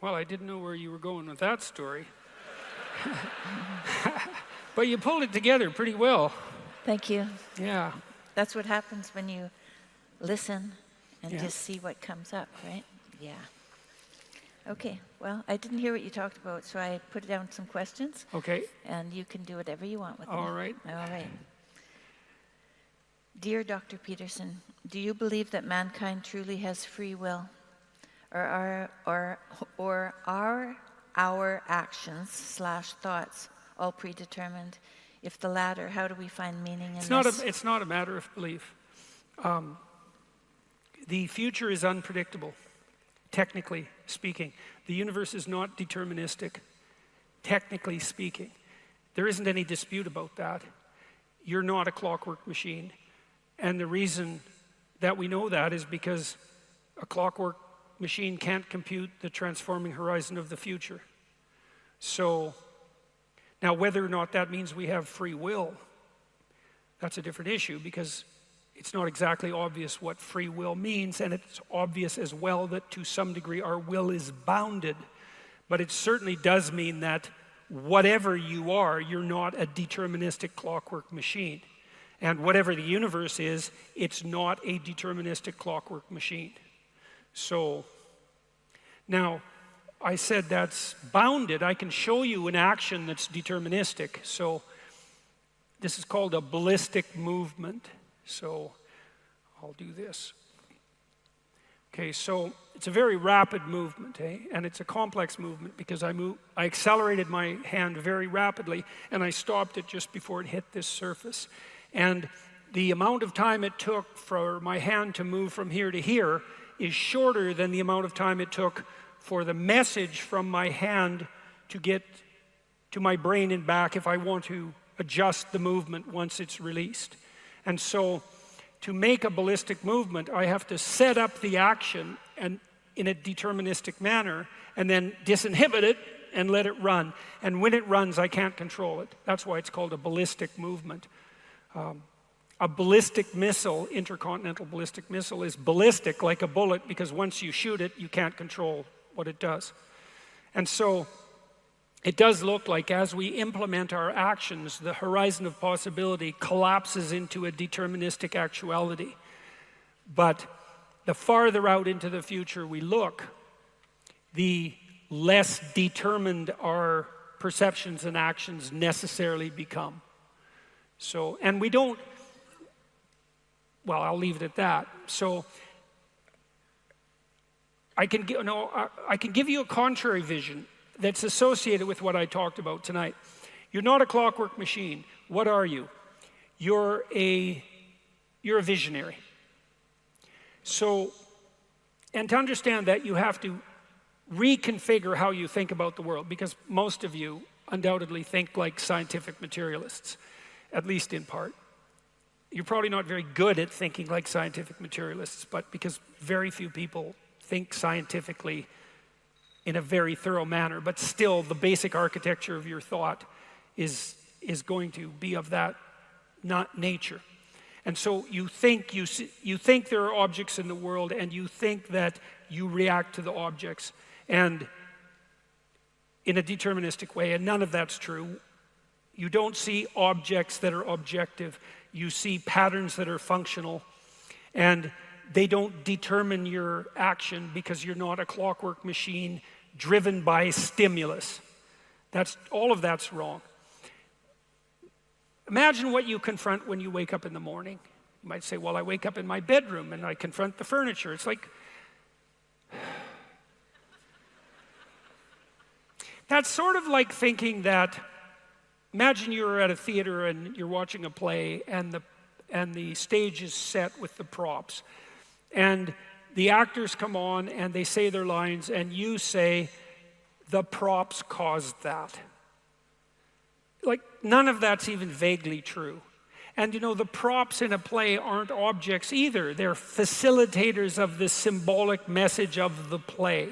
Well, I didn't know where you were going with that story. But you pulled it together pretty well. Thank you. Yeah. That's what happens when you listen and Yeah. just see what comes up, right? Yeah. Okay, well, I didn't hear what you talked about, so I put down some questions, Okay. and you can do whatever you want with them. All right. All right. Dear Dr. Peterson, do you believe that mankind truly has free will? Or are our actions/thoughts all predetermined? If the latter, how do we find meaning in this? It's not a matter of belief. The future is unpredictable, technically speaking. The universe is not deterministic, technically speaking. There isn't any dispute about that. You're not a clockwork machine. And the reason that we know that is because a clockwork machine can't compute the transforming horizon of the future. So, now whether or not that means we have free will, that's a different issue, because it's not exactly obvious what free will means, and it's obvious as well that to some degree our will is bounded. But it certainly does mean that whatever you are, you're not a deterministic clockwork machine. And whatever the universe is, it's not a deterministic clockwork machine. So, now, I said that's bounded. I can show you an action that's deterministic. So, this is called a ballistic movement. So, I'll do this. Okay, so it's a very rapid movement, and it's a complex movement because I accelerated my hand very rapidly, and I stopped it just before it hit this surface. And the amount of time it took for my hand to move from here to here is shorter than the amount of time it took for the message from my hand to get to my brain and back if I want to adjust the movement once it's released. And so, to make a ballistic movement, I have to set up the action and in a deterministic manner, and then disinhibit it and let it run. And when it runs, I can't control it. That's why it's called a ballistic movement. A ballistic missile, intercontinental ballistic missile, is ballistic like a bullet because once you shoot it, you can't control what it does. And so it does look like as we implement our actions, the horizon of possibility collapses into a deterministic actuality. But the farther out into the future we look, the less determined our perceptions and actions necessarily become. So, and we don't, well, I'll leave it at that. So, I can give you a contrary vision that's associated with what I talked about tonight. You're not a clockwork machine. What are you? You're a visionary. So, and to understand that, you have to reconfigure how you think about the world, because most of you undoubtedly think like scientific materialists, at least in part. You're probably not very good at thinking like scientific materialists, but because very few people think scientifically in a very thorough manner, but still the basic architecture of your thought is going to be of that not nature. And so you think there are objects in the world, and you think that you react to the objects and in a deterministic way, and none of that's true. You don't see objects that are objective. You see patterns that are functional, and they don't determine your action because you're not a clockwork machine driven by stimulus. All of that's wrong. Imagine what you confront when you wake up in the morning. You might say, well, I wake up in my bedroom and I confront the furniture. It's like, that's sort of like thinking that, imagine you're at a theater and you're watching a play, and the stage is set with the props. And the actors come on and they say their lines, and you say, the props caused that. Like, none of that's even vaguely true. And the props in a play aren't objects either. They're facilitators of the symbolic message of the play.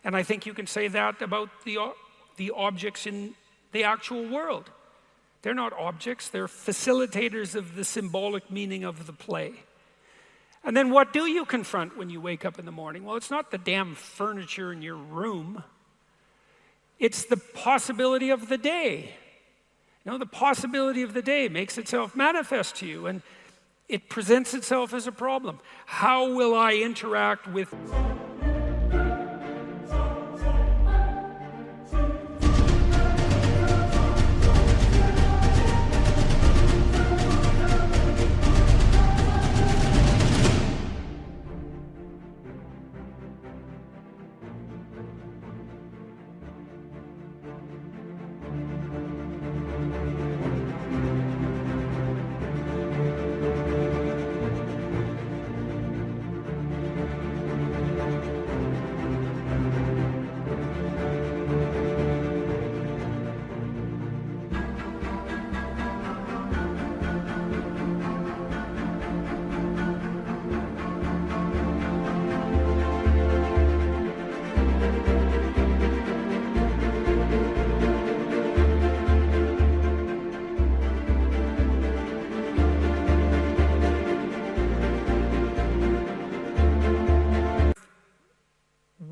And I think you can say that about the objects in the actual world. They're not objects, they're facilitators of the symbolic meaning of the play. And then what do you confront when you wake up in the morning? Well, it's not the damn furniture in your room. It's the possibility of the day. You know, the possibility of the day makes itself manifest to you, and it presents itself as a problem. How will I interact with...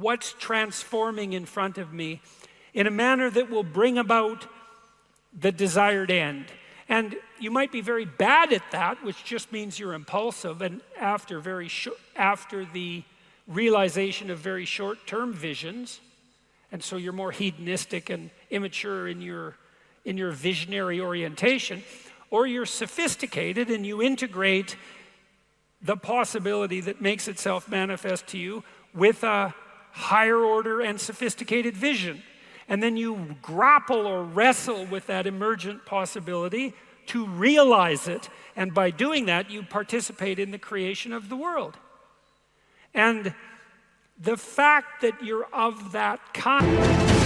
what's transforming in front of me in a manner that will bring about the desired end. And you might be very bad at that, which just means you're impulsive, and after the realization of very short-term visions, and so you're more hedonistic and immature in your visionary orientation, or you're sophisticated and you integrate the possibility that makes itself manifest to you with a higher order and sophisticated vision. And then you grapple or wrestle with that emergent possibility to realize it. And by doing that, you participate in the creation of the world. And the fact that you're of that kind...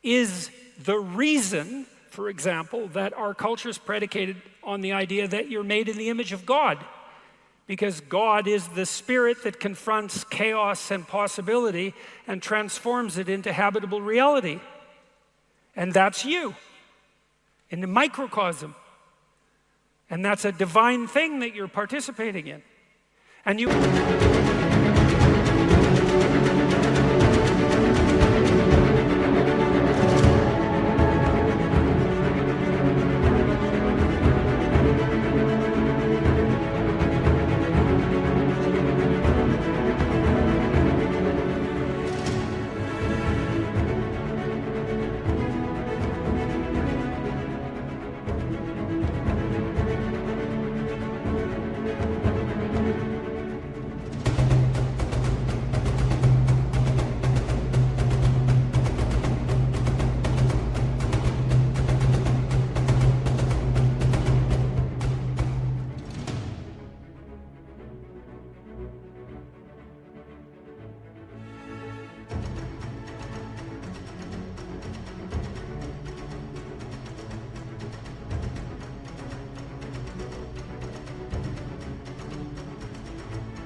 is the reason, for example, that our culture is predicated on the idea that you're made in the image of God. Because God is the spirit that confronts chaos and possibility and transforms it into habitable reality. And that's you, in the microcosm. And that's a divine thing that you're participating in. And you...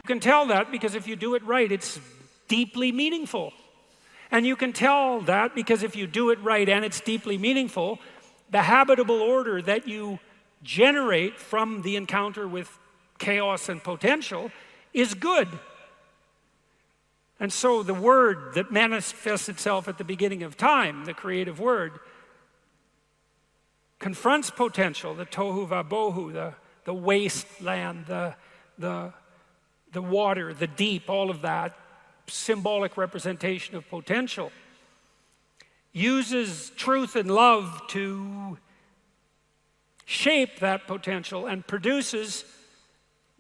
You can tell that because if you do it right, it's deeply meaningful. And you can tell that because if you do it right and it's deeply meaningful, the habitable order that you generate from the encounter with chaos and potential is good. And so the word that manifests itself at the beginning of time, the creative word, confronts potential, the tohu vabohu, the wasteland, the the water, the deep, all of that, symbolic representation of potential, uses truth and love to shape that potential and produces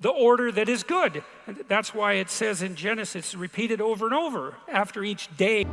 the order that is good. And that's why it says in Genesis, repeated over and over after each day.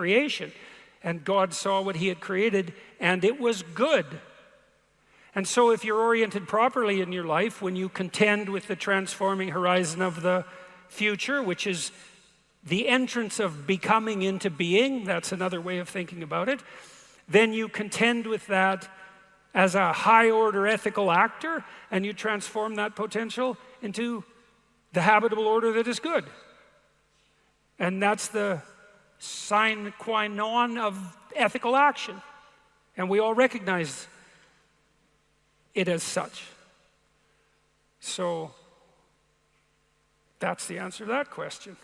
Creation, and God saw what he had created and it was good. And so if you're oriented properly in your life, when you contend with the transforming horizon of the future, which is the entrance of becoming into being, that's another way of thinking about it, then you contend with that as a high order ethical actor, and you transform that potential into the habitable order that is good. And that's the sine qua non of ethical action. And we all recognize it as such. So that's the answer to that question.